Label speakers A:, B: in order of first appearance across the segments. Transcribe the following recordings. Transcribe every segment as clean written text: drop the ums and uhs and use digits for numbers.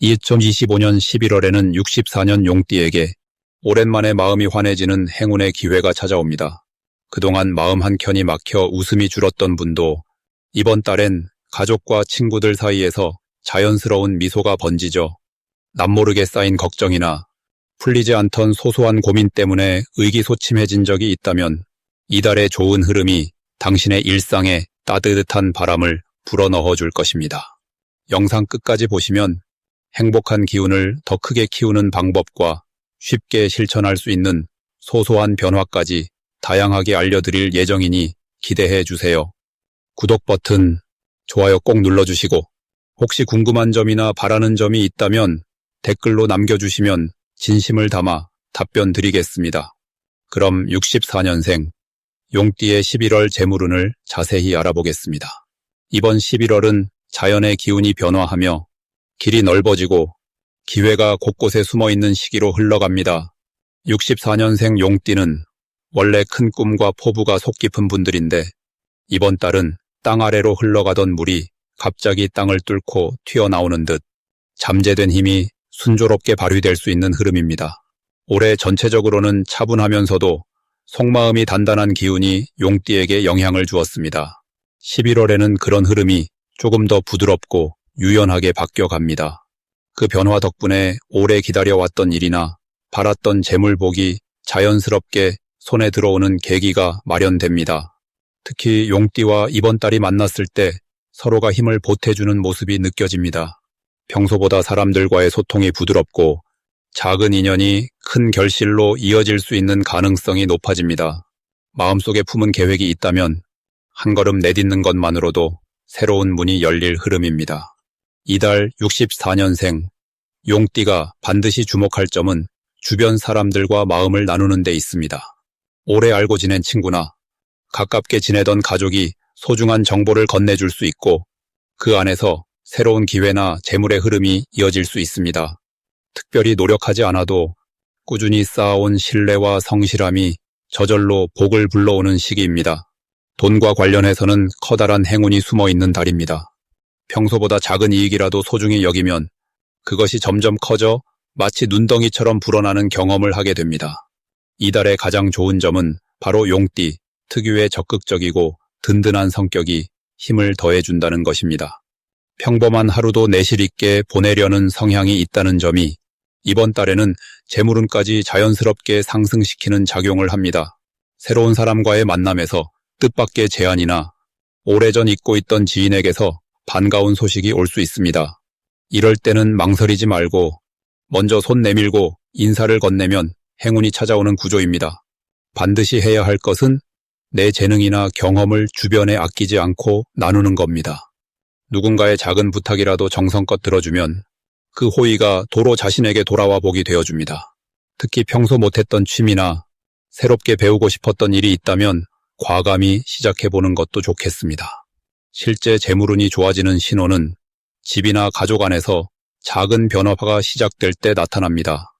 A: 2025년 11월에는 64년 용띠에게 오랜만에 마음이 환해지는 행운의 기회가 찾아옵니다. 그동안 마음 한켠이 막혀 웃음이 줄었던 분도 이번 달엔 가족과 친구들 사이에서 자연스러운 미소가 번지죠. 남모르게 쌓인 걱정이나 풀리지 않던 소소한 고민 때문에 의기소침해진 적이 있다면 이달의 좋은 흐름이 당신의 일상에 따뜻한 바람을 불어넣어 줄 것입니다. 영상 끝까지 보시면 행복한 기운을 더 크게 키우는 방법과 쉽게 실천할 수 있는 소소한 변화까지 다양하게 알려드릴 예정이니 기대해 주세요. 구독 버튼, 좋아요 꼭 눌러주시고 혹시 궁금한 점이나 바라는 점이 있다면 댓글로 남겨주시면 진심을 담아 답변 드리겠습니다. 그럼 64년생 용띠의 11월 재물운을 자세히 알아보겠습니다. 이번 11월은 자연의 기운이 변화하며 길이 넓어지고 기회가 곳곳에 숨어있는 시기로 흘러갑니다. 64년생 용띠는 원래 큰 꿈과 포부가 속 깊은 분들인데 이번 달은 땅 아래로 흘러가던 물이 갑자기 땅을 뚫고 튀어나오는 듯 잠재된 힘이 순조롭게 발휘될 수 있는 흐름입니다. 올해 전체적으로는 차분하면서도 속마음이 단단한 기운이 용띠에게 영향을 주었습니다. 11월에는 그런 흐름이 조금 더 부드럽고 유연하게 바뀌어갑니다. 그 변화 덕분에 오래 기다려왔던 일이나 바랐던 재물복이 자연스럽게 손에 들어오는 계기가 마련됩니다. 특히 용띠와 이번 달이 만났을 때 서로가 힘을 보태주는 모습이 느껴집니다. 평소보다 사람들과의 소통이 부드럽고 작은 인연이 큰 결실로 이어질 수 있는 가능성이 높아집니다. 마음속에 품은 계획이 있다면 한 걸음 내딛는 것만으로도 새로운 문이 열릴 흐름입니다. 이달 64년생 용띠가 반드시 주목할 점은 주변 사람들과 마음을 나누는 데 있습니다. 오래 알고 지낸 친구나 가깝게 지내던 가족이 소중한 정보를 건네줄 수 있고 그 안에서 새로운 기회나 재물의 흐름이 이어질 수 있습니다. 특별히 노력하지 않아도 꾸준히 쌓아온 신뢰와 성실함이 저절로 복을 불러오는 시기입니다. 돈과 관련해서는 커다란 행운이 숨어있는 달입니다. 평소보다 작은 이익이라도 소중히 여기면 그것이 점점 커져 마치 눈덩이처럼 불어나는 경험을 하게 됩니다. 이달의 가장 좋은 점은 바로 용띠 특유의 적극적이고 든든한 성격이 힘을 더해준다는 것입니다. 평범한 하루도 내실 있게 보내려는 성향이 있다는 점이 이번 달에는 재물운까지 자연스럽게 상승시키는 작용을 합니다. 새로운 사람과의 만남에서 뜻밖의 제안이나 오래전 잊고 있던 지인에게서 반가운 소식이 올 수 있습니다. 이럴 때는 망설이지 말고 먼저 손 내밀고 인사를 건네면 행운이 찾아오는 구조입니다. 반드시 해야 할 것은 내 재능이나 경험을 주변에 아끼지 않고 나누는 겁니다. 누군가의 작은 부탁이라도 정성껏 들어주면 그 호의가 도로 자신에게 돌아와 복이 되어줍니다. 특히 평소 못했던 취미나 새롭게 배우고 싶었던 일이 있다면 과감히 시작해보는 것도 좋겠습니다. 실제 재물운이 좋아지는 신호는 집이나 가족 안에서 작은 변화가 시작될 때 나타납니다.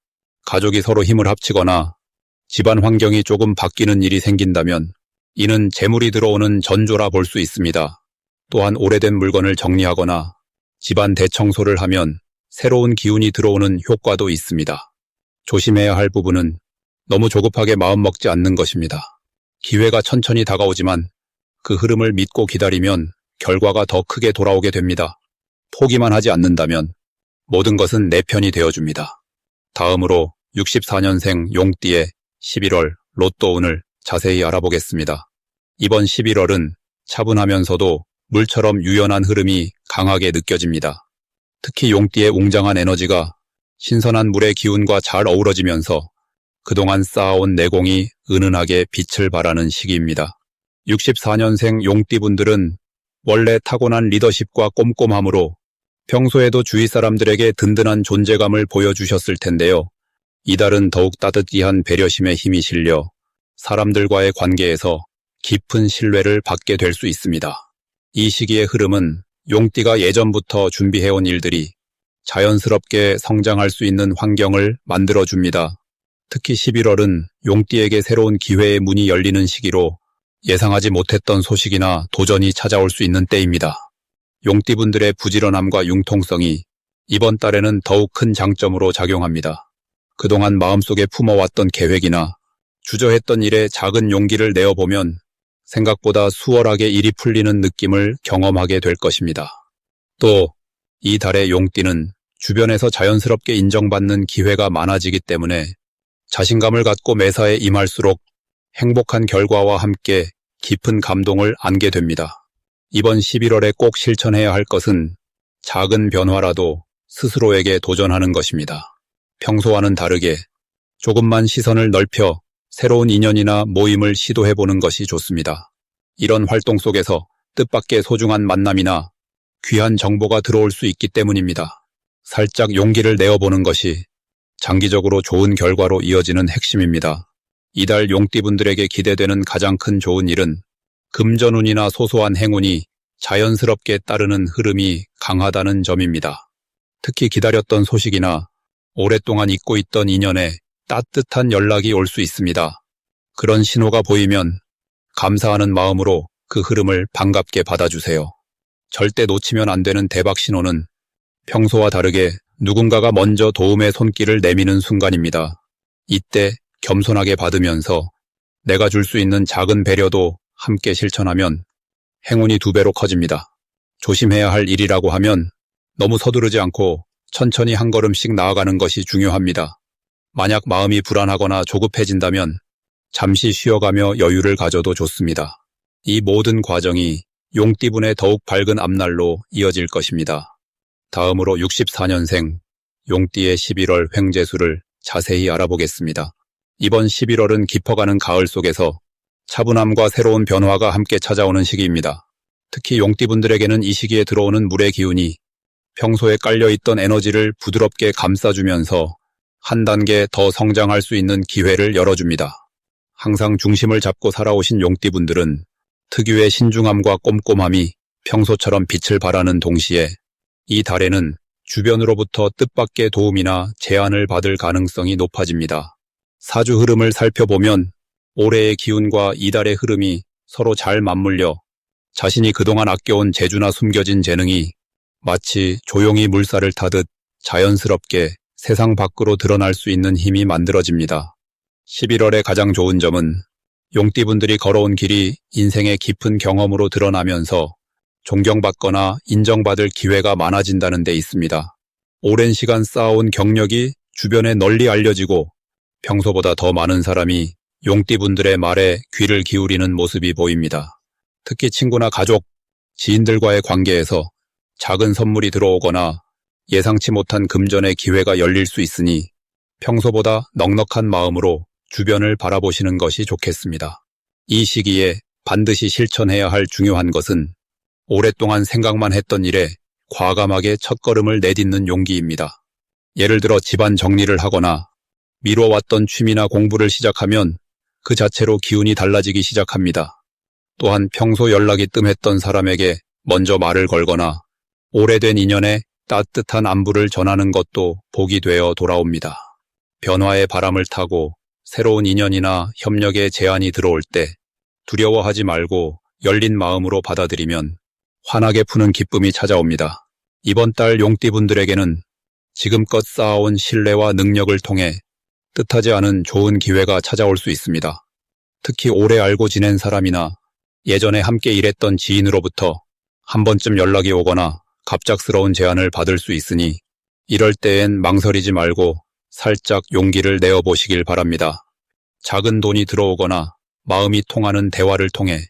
A: 가족이 서로 힘을 합치거나 집안 환경이 조금 바뀌는 일이 생긴다면 이는 재물이 들어오는 전조라 볼 수 있습니다. 또한 오래된 물건을 정리하거나 집안 대청소를 하면 새로운 기운이 들어오는 효과도 있습니다. 조심해야 할 부분은 너무 조급하게 마음먹지 않는 것입니다. 기회가 천천히 다가오지만 그 흐름을 믿고 기다리면 결과가 더 크게 돌아오게 됩니다. 포기만 하지 않는다면 모든 것은 내 편이 되어줍니다. 다음으로 64년생 용띠의 11월 로또운을 자세히 알아보겠습니다. 이번 11월은 차분하면서도 물처럼 유연한 흐름이 강하게 느껴집니다. 특히 용띠의 웅장한 에너지가 신선한 물의 기운과 잘 어우러지면서 그동안 쌓아온 내공이 은은하게 빛을 발하는 시기입니다. 64년생 용띠분들은 원래 타고난 리더십과 꼼꼼함으로 평소에도 주위 사람들에게 든든한 존재감을 보여주셨을 텐데요. 이달은 더욱 따뜻한 배려심의 힘이 실려 사람들과의 관계에서 깊은 신뢰를 받게 될 수 있습니다. 이 시기의 흐름은 용띠가 예전부터 준비해온 일들이 자연스럽게 성장할 수 있는 환경을 만들어줍니다. 특히 11월은 용띠에게 새로운 기회의 문이 열리는 시기로 예상하지 못했던 소식이나 도전이 찾아올 수 있는 때입니다. 용띠분들의 부지런함과 융통성이 이번 달에는 더욱 큰 장점으로 작용합니다. 그동안 마음속에 품어왔던 계획이나 주저했던 일에 작은 용기를 내어보면 생각보다 수월하게 일이 풀리는 느낌을 경험하게 될 것입니다. 또 이 달의 용띠는 주변에서 자연스럽게 인정받는 기회가 많아지기 때문에 자신감을 갖고 매사에 임할수록 행복한 결과와 함께 깊은 감동을 안게 됩니다. 이번 11월에 꼭 실천해야 할 것은 작은 변화라도 스스로에게 도전하는 것입니다. 평소와는 다르게 조금만 시선을 넓혀 새로운 인연이나 모임을 시도해보는 것이 좋습니다. 이런 활동 속에서 뜻밖의 소중한 만남이나 귀한 정보가 들어올 수 있기 때문입니다. 살짝 용기를 내어보는 것이 장기적으로 좋은 결과로 이어지는 핵심입니다. 이달 용띠분들에게 기대되는 가장 큰 좋은 일은 금전운이나 소소한 행운이 자연스럽게 따르는 흐름이 강하다는 점입니다. 특히 기다렸던 소식이나 오랫동안 잊고 있던 인연에 따뜻한 연락이 올 수 있습니다. 그런 신호가 보이면 감사하는 마음으로 그 흐름을 반갑게 받아주세요. 절대 놓치면 안 되는 대박 신호는 평소와 다르게 누군가가 먼저 도움의 손길을 내미는 순간입니다. 이때 겸손하게 받으면서 내가 줄 수 있는 작은 배려도 함께 실천하면 행운이 2배로 커집니다. 조심해야 할 일이라고 하면 너무 서두르지 않고 천천히 한 걸음씩 나아가는 것이 중요합니다. 만약 마음이 불안하거나 조급해진다면 잠시 쉬어가며 여유를 가져도 좋습니다. 이 모든 과정이 용띠분의 더욱 밝은 앞날로 이어질 것입니다. 다음으로 64년생 용띠의 11월 횡재수를 자세히 알아보겠습니다. 이번 11월은 깊어가는 가을 속에서 차분함과 새로운 변화가 함께 찾아오는 시기입니다. 특히 용띠분들에게는 이 시기에 들어오는 물의 기운이 평소에 깔려있던 에너지를 부드럽게 감싸주면서 한 단계 더 성장할 수 있는 기회를 열어줍니다. 항상 중심을 잡고 살아오신 용띠분들은 특유의 신중함과 꼼꼼함이 평소처럼 빛을 발하는 동시에 이 달에는 주변으로부터 뜻밖의 도움이나 제안을 받을 가능성이 높아집니다. 사주 흐름을 살펴보면 올해의 기운과 이달의 흐름이 서로 잘 맞물려 자신이 그동안 아껴온 재주나 숨겨진 재능이 마치 조용히 물살을 타듯 자연스럽게 세상 밖으로 드러날 수 있는 힘이 만들어집니다. 11월의 가장 좋은 점은 용띠분들이 걸어온 길이 인생의 깊은 경험으로 드러나면서 존경받거나 인정받을 기회가 많아진다는 데 있습니다. 오랜 시간 쌓아온 경력이 주변에 널리 알려지고 평소보다 더 많은 사람이 용띠분들의 말에 귀를 기울이는 모습이 보입니다. 특히 친구나 가족, 지인들과의 관계에서 작은 선물이 들어오거나 예상치 못한 금전의 기회가 열릴 수 있으니 평소보다 넉넉한 마음으로 주변을 바라보시는 것이 좋겠습니다. 이 시기에 반드시 실천해야 할 중요한 것은 오랫동안 생각만 했던 일에 과감하게 첫걸음을 내딛는 용기입니다. 예를 들어 집안 정리를 하거나 미뤄왔던 취미나 공부를 시작하면 그 자체로 기운이 달라지기 시작합니다. 또한 평소 연락이 뜸했던 사람에게 먼저 말을 걸거나 오래된 인연에 따뜻한 안부를 전하는 것도 복이 되어 돌아옵니다. 변화의 바람을 타고 새로운 인연이나 협력의 제안이 들어올 때 두려워하지 말고 열린 마음으로 받아들이면 환하게 푸는 기쁨이 찾아옵니다. 이번 달 용띠분들에게는 지금껏 쌓아온 신뢰와 능력을 통해 뜻하지 않은 좋은 기회가 찾아올 수 있습니다. 특히 오래 알고 지낸 사람이나 예전에 함께 일했던 지인으로부터 한 번쯤 연락이 오거나 갑작스러운 제안을 받을 수 있으니 이럴 때엔 망설이지 말고 살짝 용기를 내어보시길 바랍니다. 작은 돈이 들어오거나 마음이 통하는 대화를 통해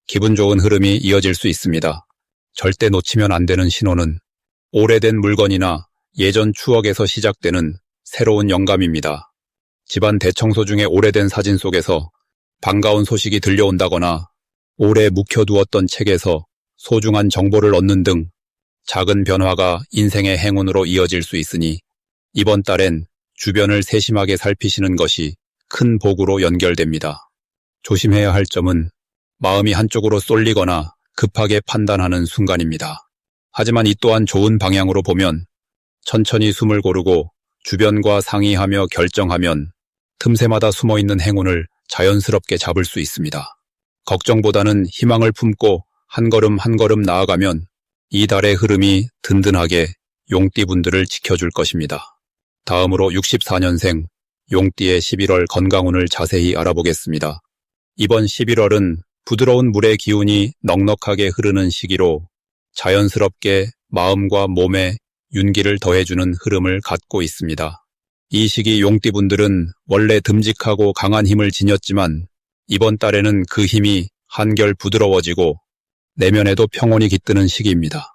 A: 기분 좋은 흐름이 이어질 수 있습니다. 절대 놓치면 안 되는 신호는 오래된 물건이나 예전 추억에서 시작되는 새로운 영감입니다. 집안 대청소 중에 오래된 사진 속에서 반가운 소식이 들려온다거나 오래 묵혀두었던 책에서 소중한 정보를 얻는 등 작은 변화가 인생의 행운으로 이어질 수 있으니 이번 달엔 주변을 세심하게 살피시는 것이 큰 복으로 연결됩니다. 조심해야 할 점은 마음이 한쪽으로 쏠리거나 급하게 판단하는 순간입니다. 하지만 이 또한 좋은 방향으로 보면 천천히 숨을 고르고 주변과 상의하며 결정하면 틈새마다 숨어있는 행운을 자연스럽게 잡을 수 있습니다. 걱정보다는 희망을 품고 한 걸음 한 걸음 나아가면 이 달의 흐름이 든든하게 용띠분들을 지켜줄 것입니다. 다음으로 64년생 용띠의 11월 건강운을 자세히 알아보겠습니다. 이번 11월은 부드러운 물의 기운이 넉넉하게 흐르는 시기로 자연스럽게 마음과 몸에 윤기를 더해주는 흐름을 갖고 있습니다. 이 시기 용띠분들은 원래 듬직하고 강한 힘을 지녔지만 이번 달에는 그 힘이 한결 부드러워지고 내면에도 평온이 깃드는 시기입니다.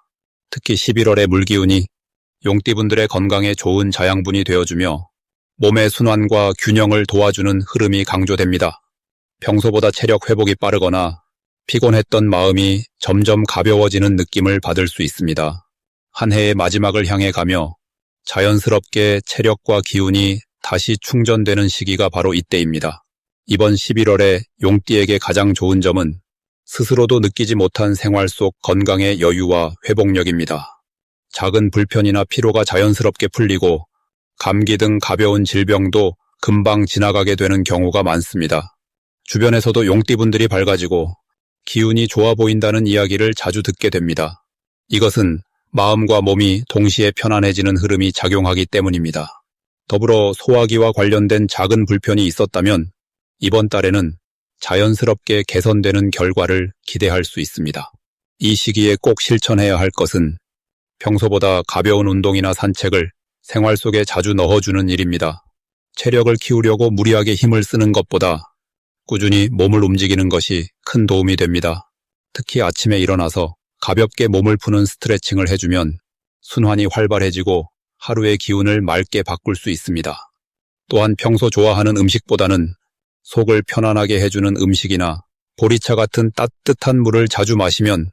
A: 특히 11월의 물기운이 용띠분들의 건강에 좋은 자양분이 되어주며 몸의 순환과 균형을 도와주는 흐름이 강조됩니다. 평소보다 체력 회복이 빠르거나 피곤했던 마음이 점점 가벼워지는 느낌을 받을 수 있습니다. 한 해의 마지막을 향해 가며 자연스럽게 체력과 기운이 다시 충전되는 시기가 바로 이때입니다. 이번 11월에 용띠에게 가장 좋은 점은 스스로도 느끼지 못한 생활 속 건강의 여유와 회복력입니다. 작은 불편이나 피로가 자연스럽게 풀리고 감기 등 가벼운 질병도 금방 지나가게 되는 경우가 많습니다. 주변에서도 용띠분들이 밝아지고 기운이 좋아 보인다는 이야기를 자주 듣게 됩니다. 이것은 마음과 몸이 동시에 편안해지는 흐름이 작용하기 때문입니다. 더불어 소화기와 관련된 작은 불편이 있었다면 이번 달에는 자연스럽게 개선되는 결과를 기대할 수 있습니다. 이 시기에 꼭 실천해야 할 것은 평소보다 가벼운 운동이나 산책을 생활 속에 자주 넣어주는 일입니다. 체력을 키우려고 무리하게 힘을 쓰는 것보다 꾸준히 몸을 움직이는 것이 큰 도움이 됩니다. 특히 아침에 일어나서 가볍게 몸을 푸는 스트레칭을 해주면 순환이 활발해지고 하루의 기운을 맑게 바꿀 수 있습니다. 또한 평소 좋아하는 음식보다는 속을 편안하게 해주는 음식이나 보리차 같은 따뜻한 물을 자주 마시면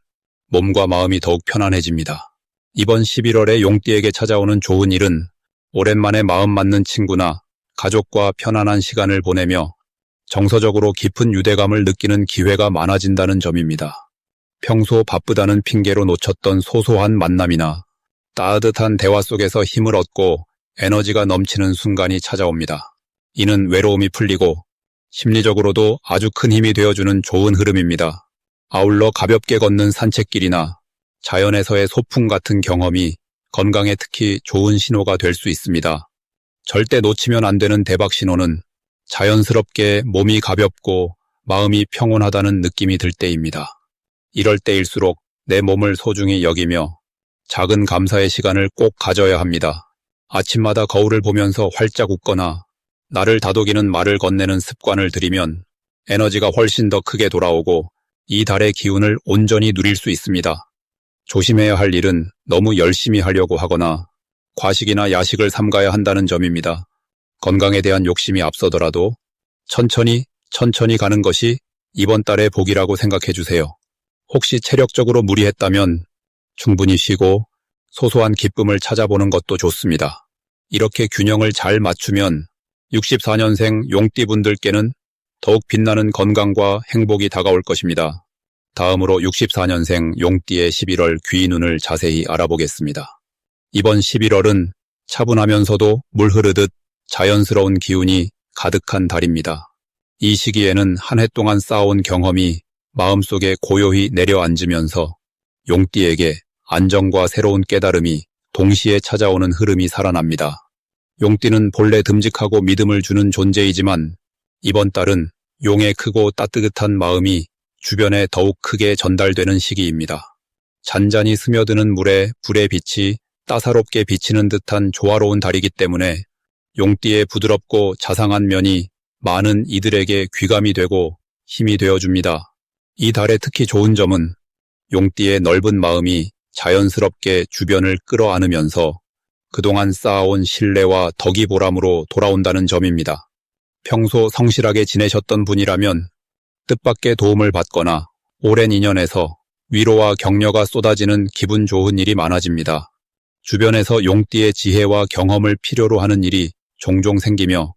A: 몸과 마음이 더욱 편안해집니다. 이번 11월에 용띠에게 찾아오는 좋은 일은 오랜만에 마음 맞는 친구나 가족과 편안한 시간을 보내며 정서적으로 깊은 유대감을 느끼는 기회가 많아진다는 점입니다. 평소 바쁘다는 핑계로 놓쳤던 소소한 만남이나 따뜻한 대화 속에서 힘을 얻고 에너지가 넘치는 순간이 찾아옵니다. 이는 외로움이 풀리고 심리적으로도 아주 큰 힘이 되어주는 좋은 흐름입니다. 아울러 가볍게 걷는 산책길이나 자연에서의 소풍 같은 경험이 건강에 특히 좋은 신호가 될 수 있습니다. 절대 놓치면 안 되는 대박 신호는 자연스럽게 몸이 가볍고 마음이 평온하다는 느낌이 들 때입니다. 이럴 때일수록 내 몸을 소중히 여기며 작은 감사의 시간을 꼭 가져야 합니다. 아침마다 거울을 보면서 활짝 웃거나 나를 다독이는 말을 건네는 습관을 들이면 에너지가 훨씬 더 크게 돌아오고 이 달의 기운을 온전히 누릴 수 있습니다. 조심해야 할 일은 너무 열심히 하려고 하거나 과식이나 야식을 삼가야 한다는 점입니다. 건강에 대한 욕심이 앞서더라도 천천히 가는 것이 이번 달의 복이라고 생각해 주세요. 혹시 체력적으로 무리했다면 충분히 쉬고 소소한 기쁨을 찾아보는 것도 좋습니다. 이렇게 균형을 잘 맞추면 64년생 용띠분들께는 더욱 빛나는 건강과 행복이 다가올 것입니다. 다음으로 64년생 용띠의 11월 귀인운을 자세히 알아보겠습니다. 이번 11월은 차분하면서도 물 흐르듯 자연스러운 기운이 가득한 달입니다. 이 시기에는 한 해 동안 쌓아온 경험이 마음속에 고요히 내려앉으면서 용띠에게 안정과 새로운 깨달음이 동시에 찾아오는 흐름이 살아납니다. 용띠는 본래 듬직하고 믿음을 주는 존재이지만 이번 달은 용의 크고 따뜻한 마음이 주변에 더욱 크게 전달되는 시기입니다. 잔잔히 스며드는 물에 불의 빛이 따사롭게 비치는 듯한 조화로운 달이기 때문에 용띠의 부드럽고 자상한 면이 많은 이들에게 귀감이 되고 힘이 되어줍니다. 이 달의 특히 좋은 점은 용띠의 넓은 마음이 자연스럽게 주변을 끌어안으면서 그동안 쌓아온 신뢰와 덕이 보람으로 돌아온다는 점입니다. 평소 성실하게 지내셨던 분이라면 뜻밖의 도움을 받거나 오랜 인연에서 위로와 격려가 쏟아지는 기분 좋은 일이 많아집니다. 주변에서 용띠의 지혜와 경험을 필요로 하는 일이 종종 생기며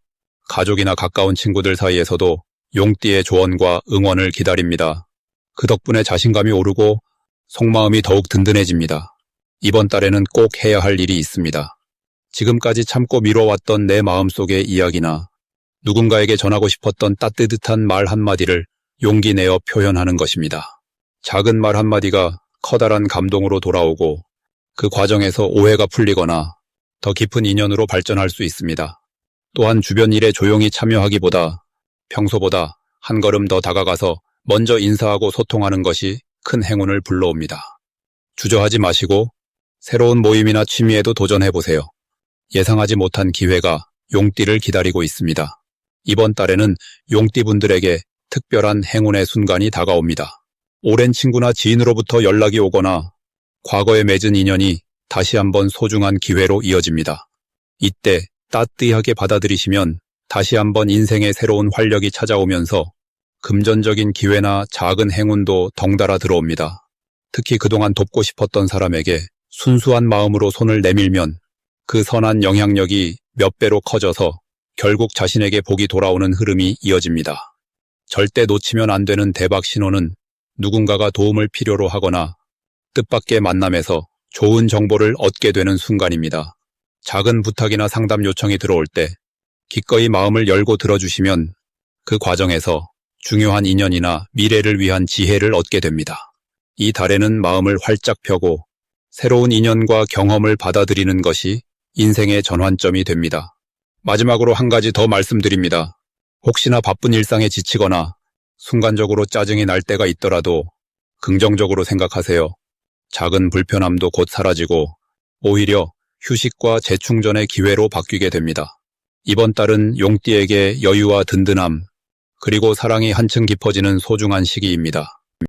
A: 가족이나 가까운 친구들 사이에서도 용띠의 조언과 응원을 기다립니다. 그 덕분에 자신감이 오르고 속마음이 더욱 든든해집니다. 이번 달에는 꼭 해야 할 일이 있습니다. 지금까지 참고 미뤄왔던 내 마음속의 이야기나 누군가에게 전하고 싶었던 따뜻한 말 한마디를 용기 내어 표현하는 것입니다. 작은 말 한마디가 커다란 감동으로 돌아오고 그 과정에서 오해가 풀리거나 더 깊은 인연으로 발전할 수 있습니다. 또한 주변 일에 조용히 참여하기보다 평소보다 한 걸음 더 다가가서 먼저 인사하고 소통하는 것이 큰 행운을 불러옵니다. 주저하지 마시고 새로운 모임이나 취미에도 도전해보세요. 예상하지 못한 기회가 용띠를 기다리고 있습니다. 이번 달에는 용띠분들에게 특별한 행운의 순간이 다가옵니다. 오랜 친구나 지인으로부터 연락이 오거나 과거에 맺은 인연이 다시 한번 소중한 기회로 이어집니다. 이때 따뜻하게 받아들이시면 다시 한번 인생의 새로운 활력이 찾아오면서 금전적인 기회나 작은 행운도 덩달아 들어옵니다. 특히 그동안 돕고 싶었던 사람에게 순수한 마음으로 손을 내밀면 그 선한 영향력이 몇 배로 커져서 결국 자신에게 복이 돌아오는 흐름이 이어집니다. 절대 놓치면 안 되는 대박 신호는 누군가가 도움을 필요로 하거나 뜻밖의 만남에서 좋은 정보를 얻게 되는 순간입니다. 작은 부탁이나 상담 요청이 들어올 때 기꺼이 마음을 열고 들어주시면 그 과정에서 중요한 인연이나 미래를 위한 지혜를 얻게 됩니다. 이 달에는 마음을 활짝 펴고 새로운 인연과 경험을 받아들이는 것이 인생의 전환점이 됩니다. 마지막으로 한 가지 더 말씀드립니다. 혹시나 바쁜 일상에 지치거나 순간적으로 짜증이 날 때가 있더라도 긍정적으로 생각하세요. 작은 불편함도 곧 사라지고 오히려 휴식과 재충전의 기회로 바뀌게 됩니다. 이번 달은 용띠에게 여유와 든든함, 그리고 사랑이 한층 깊어지는 소중한 시기입니다.